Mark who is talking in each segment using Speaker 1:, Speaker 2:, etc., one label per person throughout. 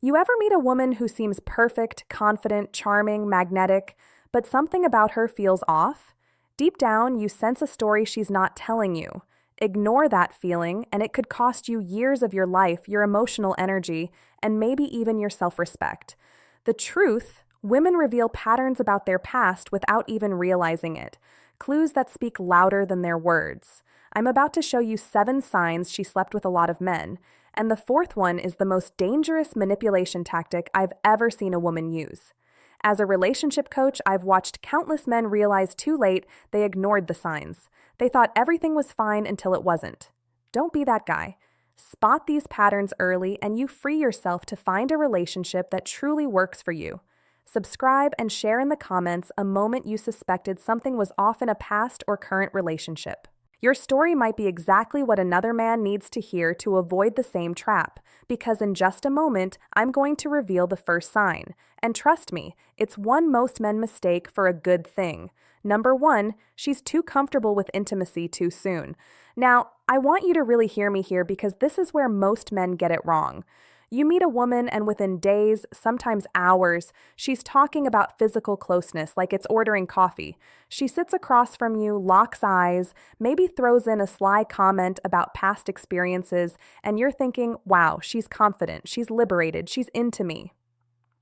Speaker 1: You ever meet a woman who seems perfect, confident, charming, magnetic, but something about her feels off? Deep down, you sense a story she's not telling you. Ignore that feeling, and it could cost you years of your life, your emotional energy, and maybe even your self-respect. The truth, women reveal patterns about their past without even realizing it, clues that speak louder than their words. I'm about to show you 7 signs she slept with a lot of men, and the fourth one is the most dangerous manipulation tactic I've ever seen a woman use. As a relationship coach, I've watched countless men realize too late they ignored the signs. They thought everything was fine until it wasn't. Don't be that guy. Spot these patterns early and you free yourself to find a relationship that truly works for you. Subscribe and share in the comments a moment you suspected something was off in a past or current relationship. Your story might be exactly what another man needs to hear to avoid the same trap, because in just a moment, I'm going to reveal the first sign. And trust me, it's one most men mistake for a good thing. Number 1, she's too comfortable with intimacy too soon. Now, I want you to really hear me here because this is where most men get it wrong. You meet a woman and within days, sometimes hours, she's talking about physical closeness like it's ordering coffee. She sits across from you, locks eyes, maybe throws in a sly comment about past experiences, and you're thinking, wow, she's confident, she's liberated, she's into me.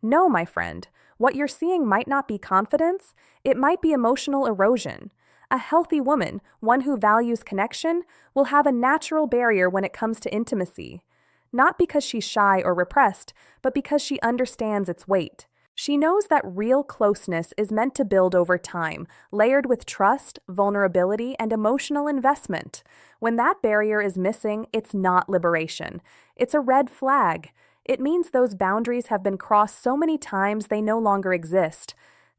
Speaker 1: No, my friend, what you're seeing might not be confidence, it might be emotional erosion. A healthy woman, one who values connection, will have a natural barrier when it comes to intimacy. Not because she's shy or repressed, but because she understands its weight. She knows that real closeness is meant to build over time, layered with trust, vulnerability, and emotional investment. When that barrier is missing, it's not liberation. It's a red flag. It means those boundaries have been crossed so many times they no longer exist.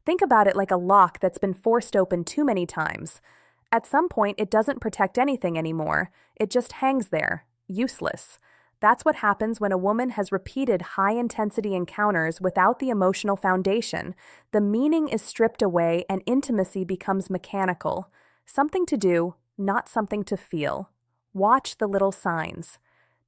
Speaker 1: Think about it like a lock that's been forced open too many times. At some point, it doesn't protect anything anymore. It just hangs there, useless. That's what happens when a woman has repeated high-intensity encounters without the emotional foundation. The meaning is stripped away and intimacy becomes mechanical. Something to do, not something to feel. Watch the little signs.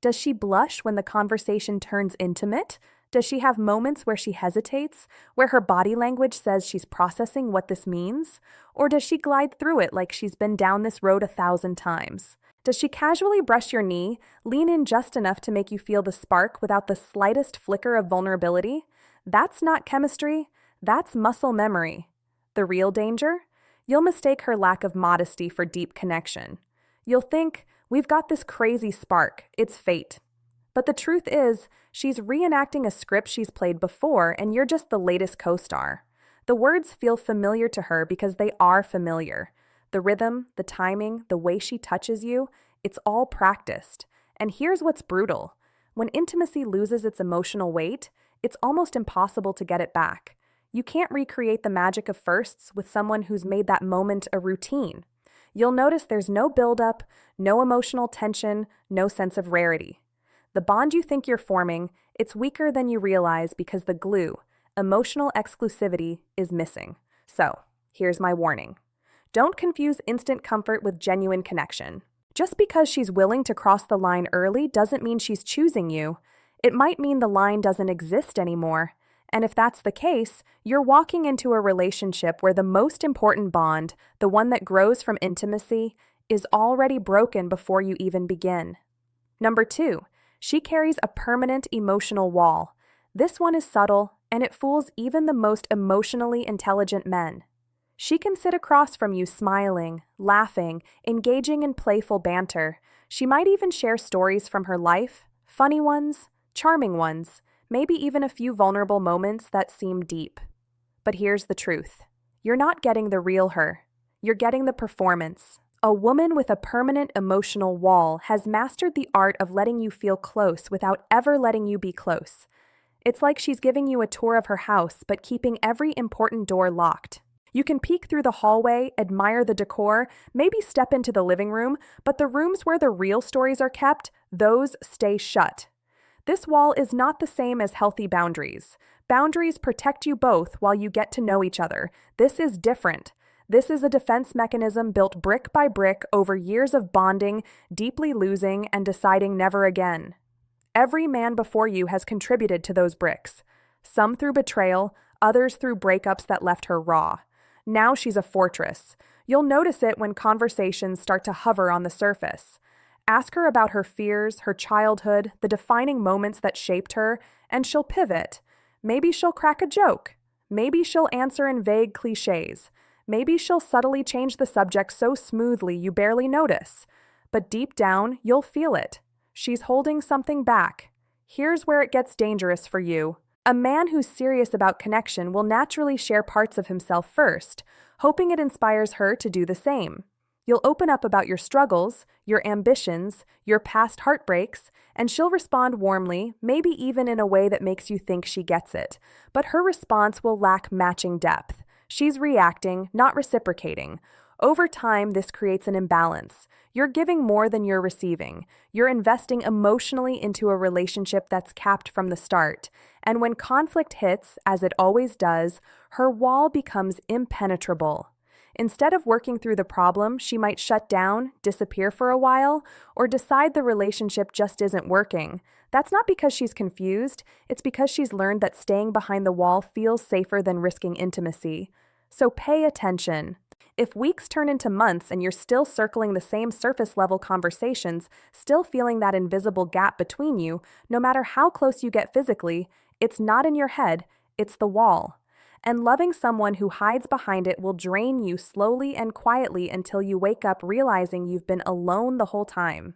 Speaker 1: Does she blush when the conversation turns intimate? Does she have moments where she hesitates, where her body language says she's processing what this means? Or does she glide through it like she's been down this road 1,000 times? Does she casually brush your knee, lean in just enough to make you feel the spark without the slightest flicker of vulnerability? That's not chemistry, that's muscle memory. The real danger? You'll mistake her lack of modesty for deep connection. You'll think, we've got this crazy spark, it's fate. But the truth is, she's reenacting a script she's played before and you're just the latest co-star. The words feel familiar to her because they are familiar. The rhythm, the timing, the way she touches you, it's all practiced. And here's what's brutal. When intimacy loses its emotional weight, it's almost impossible to get it back. You can't recreate the magic of firsts with someone who's made that moment a routine. You'll notice there's no buildup, no emotional tension, no sense of rarity. The bond you think you're forming, it's weaker than you realize because the glue, emotional exclusivity, is missing. So, here's my warning. Don't confuse instant comfort with genuine connection. Just because she's willing to cross the line early doesn't mean she's choosing you. It might mean the line doesn't exist anymore. And if that's the case, you're walking into a relationship where the most important bond, the one that grows from intimacy, is already broken before you even begin. Number 2, she carries a permanent emotional wall. This one is subtle, and it fools even the most emotionally intelligent men. She can sit across from you smiling, laughing, engaging in playful banter. She might even share stories from her life, funny ones, charming ones, maybe even a few vulnerable moments that seem deep. But here's the truth. You're not getting the real her. You're getting the performance. A woman with a permanent emotional wall has mastered the art of letting you feel close without ever letting you be close. It's like she's giving you a tour of her house but keeping every important door locked. You can peek through the hallway, admire the decor, maybe step into the living room, but the rooms where the real stories are kept, those stay shut. This wall is not the same as healthy boundaries. Boundaries protect you both while you get to know each other. This is different. This is a defense mechanism built brick by brick over years of bonding, deeply losing, and deciding never again. Every man before you has contributed to those bricks. Some through betrayal, others through breakups that left her raw. Now she's a fortress. You'll notice it when conversations start to hover on the surface. Ask her about her fears, her childhood, the defining moments that shaped her, and she'll pivot. Maybe she'll crack a joke. Maybe she'll answer in vague cliches. Maybe she'll subtly change the subject so smoothly you barely notice. But deep down, you'll feel it. She's holding something back. Here's where it gets dangerous for you. A man who's serious about connection will naturally share parts of himself first, hoping it inspires her to do the same. You'll open up about your struggles, your ambitions, your past heartbreaks, and she'll respond warmly, maybe even in a way that makes you think she gets it. But her response will lack matching depth. She's reacting, not reciprocating. Over time, this creates an imbalance. You're giving more than you're receiving. You're investing emotionally into a relationship that's capped from the start. And when conflict hits, as it always does, her wall becomes impenetrable. Instead of working through the problem, she might shut down, disappear for a while, or decide the relationship just isn't working. That's not because she's confused, it's because she's learned that staying behind the wall feels safer than risking intimacy. So pay attention. If weeks turn into months and you're still circling the same surface-level conversations, still feeling that invisible gap between you, no matter how close you get physically, it's not in your head, it's the wall. And loving someone who hides behind it will drain you slowly and quietly until you wake up realizing you've been alone the whole time.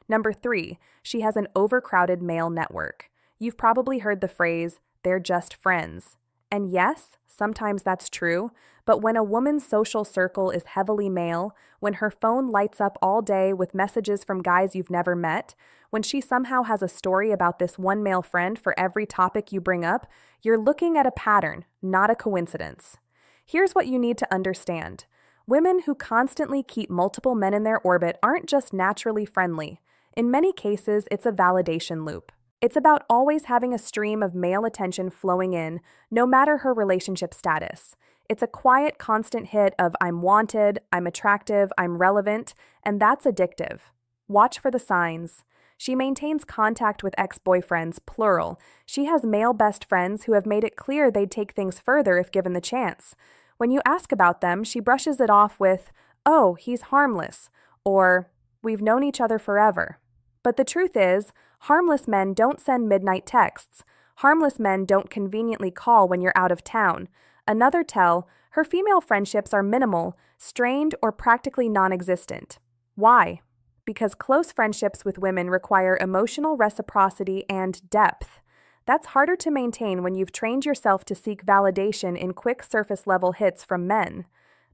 Speaker 1: Number 3, she has an overcrowded male network. You've probably heard the phrase, "they're just friends." And yes, sometimes that's true, but when a woman's social circle is heavily male, when her phone lights up all day with messages from guys you've never met, when she somehow has a story about this one male friend for every topic you bring up, you're looking at a pattern, not a coincidence. Here's what you need to understand. Women who constantly keep multiple men in their orbit aren't just naturally friendly. In many cases, it's a validation loop. It's about always having a stream of male attention flowing in, no matter her relationship status. It's a quiet, constant hit of "I'm wanted, I'm attractive, I'm relevant," and that's addictive. Watch for the signs. She maintains contact with ex-boyfriends, plural. She has male best friends who have made it clear they'd take things further if given the chance. When you ask about them, she brushes it off with, "Oh, he's harmless," or "We've known each other forever." But the truth is, harmless men don't send midnight texts. Harmless men don't conveniently call when you're out of town. Another tell, her female friendships are minimal, strained, or practically non-existent. Why? Because close friendships with women require emotional reciprocity and depth. That's harder to maintain when you've trained yourself to seek validation in quick surface-level hits from men.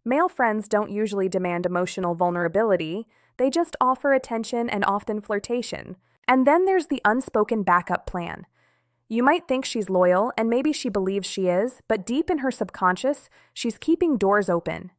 Speaker 1: Male friends don't usually demand emotional vulnerability, they just offer attention and often flirtation. And then there's the unspoken backup plan. You might think she's loyal, and maybe she believes she is, but deep in her subconscious, she's keeping doors open.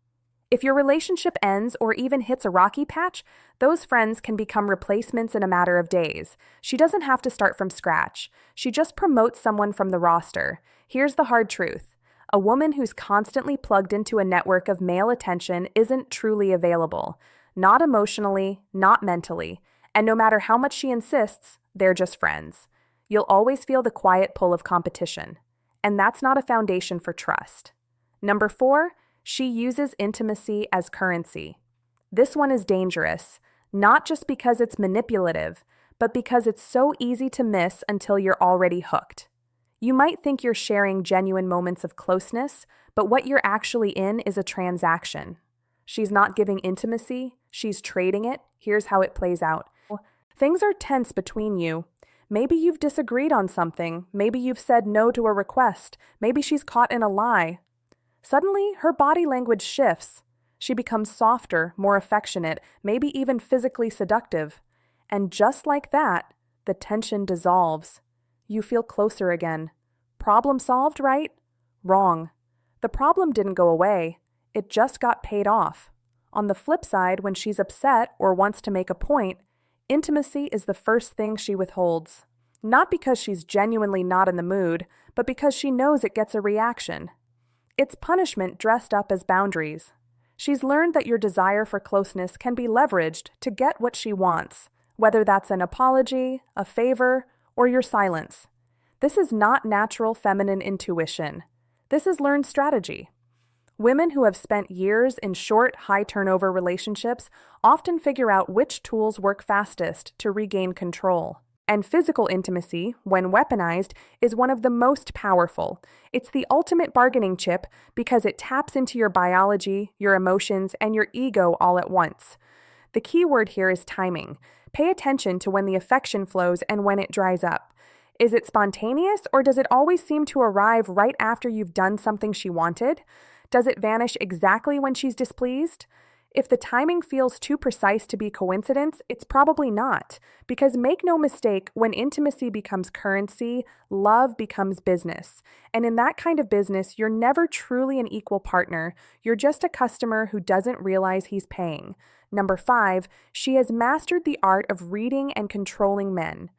Speaker 1: If your relationship ends or even hits a rocky patch, those friends can become replacements in a matter of days. She doesn't have to start from scratch. She just promotes someone from the roster. Here's the hard truth. A woman who's constantly plugged into a network of male attention isn't truly available. Not emotionally, not mentally. And no matter how much she insists, they're just friends. You'll always feel the quiet pull of competition. And that's not a foundation for trust. Number 4, she uses intimacy as currency. This one is dangerous, not just because it's manipulative, but because it's so easy to miss until you're already hooked. You might think you're sharing genuine moments of closeness, but what you're actually in is a transaction. She's not giving intimacy, she's trading it. Here's how it plays out. Things are tense between you. Maybe you've disagreed on something, maybe you've said no to a request, maybe she's caught in a lie. Suddenly, her body language shifts. She becomes softer, more affectionate, maybe even physically seductive. And just like that, the tension dissolves. You feel closer again. Problem solved, right? Wrong. The problem didn't go away. It just got paid off. On the flip side, when she's upset or wants to make a point, intimacy is the first thing she withholds. Not because she's genuinely not in the mood, but because she knows it gets a reaction. It's punishment dressed up as boundaries. She's learned that your desire for closeness can be leveraged to get what she wants, whether that's an apology, a favor, or your silence. This is not natural feminine intuition. This is learned strategy. Women who have spent years in short, high-turnover relationships often figure out which tools work fastest to regain control. And physical intimacy, when weaponized, is one of the most powerful. It's the ultimate bargaining chip because it taps into your biology, your emotions, and your ego all at once. The key word here is timing. Pay attention to when the affection flows and when it dries up. Is it spontaneous, or does it always seem to arrive right after you've done something she wanted? Does it vanish exactly when she's displeased? If the timing feels too precise to be coincidence, it's probably not. Because make no mistake, when intimacy becomes currency, love becomes business. And in that kind of business, you're never truly an equal partner. You're just a customer who doesn't realize he's paying. Number 5, she has mastered the art of reading and controlling men.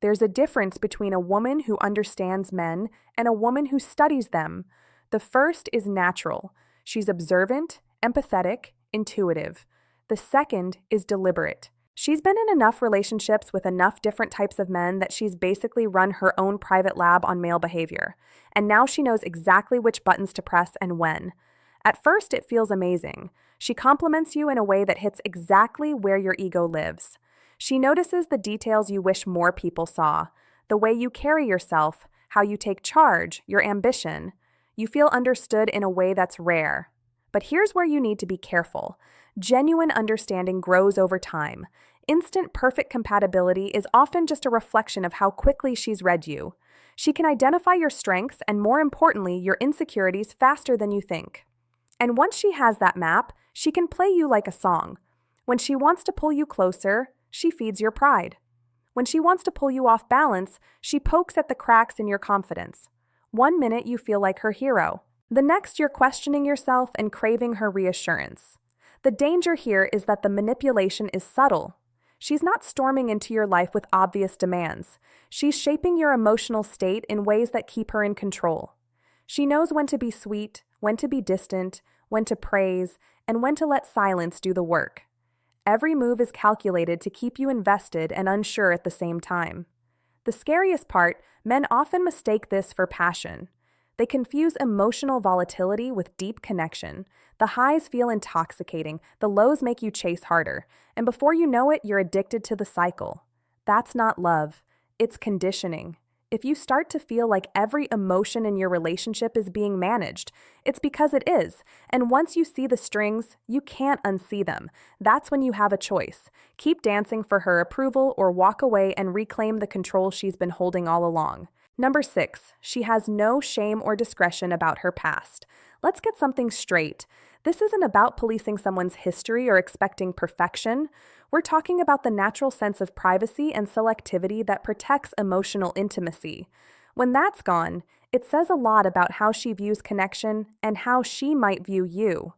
Speaker 1: There's a difference between a woman who understands men and a woman who studies them. The first is natural. She's observant, empathetic, intuitive. The second is deliberate. She's been in enough relationships with enough different types of men that she's basically run her own private lab on male behavior. And now she knows exactly which buttons to press and when. At first, it feels amazing. She compliments you in a way that hits exactly where your ego lives. She notices the details you wish more people saw, the way you carry yourself, how you take charge, your ambition. You feel understood in a way that's rare. But here's where you need to be careful. Genuine understanding grows over time. Instant perfect compatibility is often just a reflection of how quickly she's read you. She can identify your strengths and, more importantly, your insecurities faster than you think. And once she has that map, she can play you like a song. When she wants to pull you closer, she feeds your pride. When she wants to pull you off balance, she pokes at the cracks in your confidence. One minute you feel like her hero. The next you're questioning yourself and craving her reassurance. The danger here is that the manipulation is subtle. She's not storming into your life with obvious demands. She's shaping your emotional state in ways that keep her in control. She knows when to be sweet, when to be distant, when to praise, and when to let silence do the work. Every move is calculated to keep you invested and unsure at the same time. The scariest part, men often mistake this for passion. They confuse emotional volatility with deep connection. The highs feel intoxicating, the lows make you chase harder, and before you know it, you're addicted to the cycle. That's not love, it's conditioning. If you start to feel like every emotion in your relationship is being managed, it's because it is, and once you see the strings, you can't unsee them. That's when you have a choice. Keep dancing for her approval or walk away and reclaim the control she's been holding all along. Number 6, she has no shame or discretion about her past. Let's get something straight. This isn't about policing someone's history or expecting perfection. We're talking about the natural sense of privacy and selectivity that protects emotional intimacy. When that's gone, it says a lot about how she views connection and how she might view you.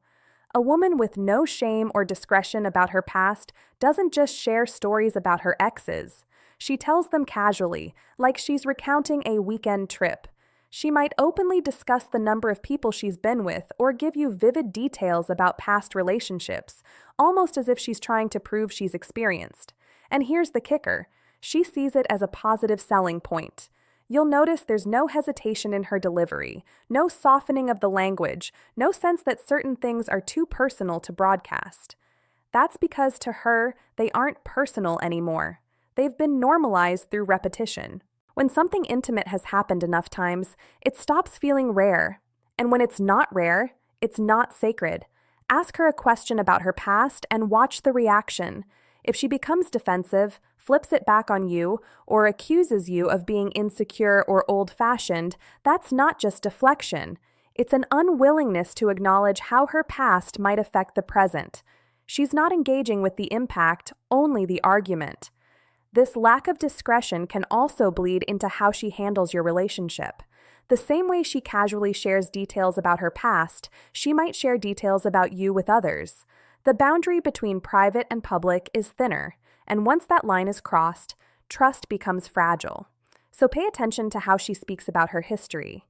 Speaker 1: A woman with no shame or discretion about her past doesn't just share stories about her exes. She tells them casually, like she's recounting a weekend trip. She might openly discuss the number of people she's been with or give you vivid details about past relationships, almost as if she's trying to prove she's experienced. And here's the kicker. She sees it as a positive selling point. You'll notice there's no hesitation in her delivery, no softening of the language, no sense that certain things are too personal to broadcast. That's because to her, they aren't personal anymore. They've been normalized through repetition. When something intimate has happened enough times, it stops feeling rare. And when it's not rare, it's not sacred. Ask her a question about her past and watch the reaction. If she becomes defensive, flips it back on you, or accuses you of being insecure or old-fashioned, that's not just deflection. It's an unwillingness to acknowledge how her past might affect the present. She's not engaging with the impact, only the argument. This lack of discretion can also bleed into how she handles your relationship. The same way she casually shares details about her past, she might share details about you with others. The boundary between private and public is thinner, and once that line is crossed, trust becomes fragile. So pay attention to how she speaks about her history.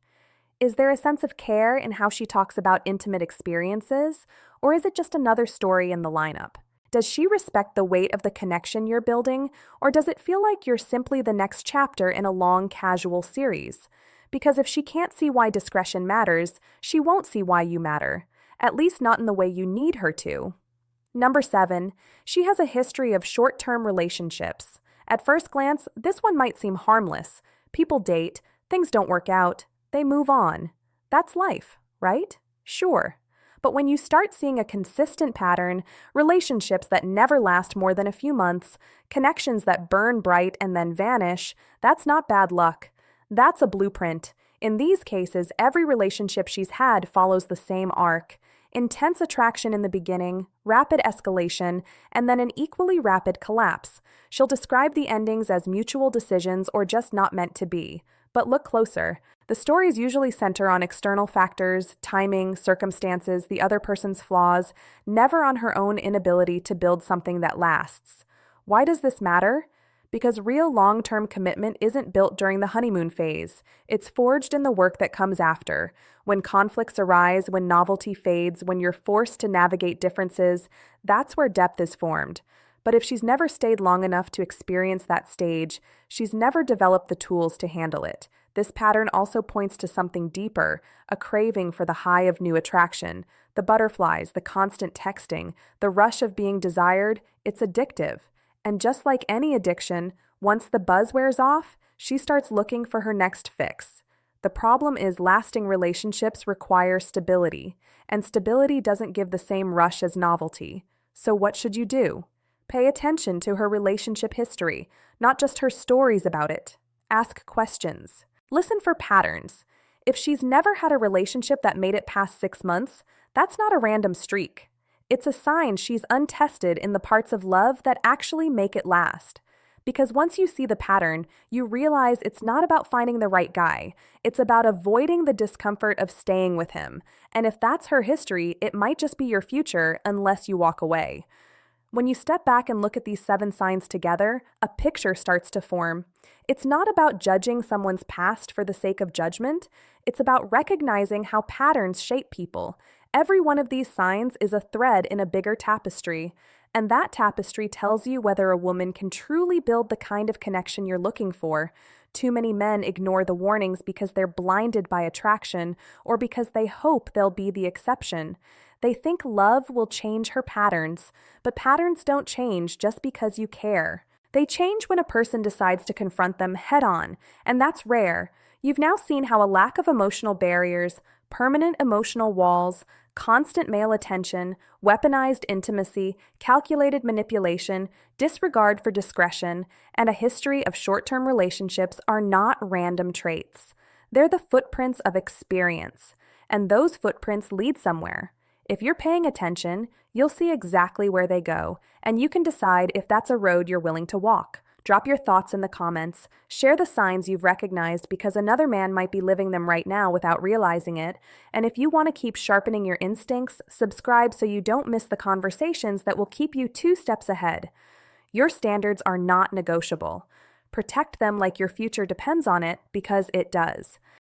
Speaker 1: Is there a sense of care in how she talks about intimate experiences, or is it just another story in the lineup? Does she respect the weight of the connection you're building, or does it feel like you're simply the next chapter in a long, casual series? Because if she can't see why discretion matters, she won't see why you matter, at least not in the way you need her to. Number 7, she has a history of short-term relationships. At first glance, this one might seem harmless. People date, things don't work out, they move on. That's life, right? Sure. But when you start seeing a consistent pattern, relationships that never last more than a few months, connections that burn bright and then vanish, that's not bad luck. That's a blueprint. In these cases, every relationship she's had follows the same arc. Intense attraction in the beginning, rapid escalation, and then an equally rapid collapse. She'll describe the endings as mutual decisions or just not meant to be. But look closer. The stories usually center on external factors, timing, circumstances, the other person's flaws, never on her own inability to build something that lasts. Why does this matter? Because real long-term commitment isn't built during the honeymoon phase. It's forged in the work that comes after. When conflicts arise, when novelty fades, when you're forced to navigate differences, that's where depth is formed. But if she's never stayed long enough to experience that stage, she's never developed the tools to handle it. This pattern also points to something deeper, a craving for the high of new attraction. The butterflies, the constant texting, the rush of being desired, it's addictive. And just like any addiction, once the buzz wears off, she starts looking for her next fix. The problem is lasting relationships require stability, and stability doesn't give the same rush as novelty. So what should you do? Pay attention to her relationship history, not just her stories about it. Ask questions. Listen for patterns. If she's never had a relationship that made it past 6 months, that's not a random streak. It's a sign she's untested in the parts of love that actually make it last. Because once you see the pattern, you realize it's not about finding the right guy. It's about avoiding the discomfort of staying with him. And if that's her history, it might just be your future unless you walk away. When you step back and look at these 7 signs together, a picture starts to form. It's not about judging someone's past for the sake of judgment. It's about recognizing how patterns shape people. Every one of these signs is a thread in a bigger tapestry, and that tapestry tells you whether a woman can truly build the kind of connection you're looking for. Too many men ignore the warnings because they're blinded by attraction or because they hope they'll be the exception. They think love will change her patterns, but patterns don't change just because you care. They change when a person decides to confront them head-on, and that's rare. You've now seen how a lack of emotional barriers, permanent emotional walls, constant male attention, weaponized intimacy, calculated manipulation, disregard for discretion, and a history of short-term relationships are not random traits. They're the footprints of experience, and those footprints lead somewhere. If you're paying attention, you'll see exactly where they go, and you can decide if that's a road you're willing to walk. Drop your thoughts in the comments. Share the signs you've recognized because another man might be living them right now without realizing it. And if you want to keep sharpening your instincts, subscribe so you don't miss the conversations that will keep you 2 steps ahead. Your standards are not negotiable. Protect them like your future depends on it because it does.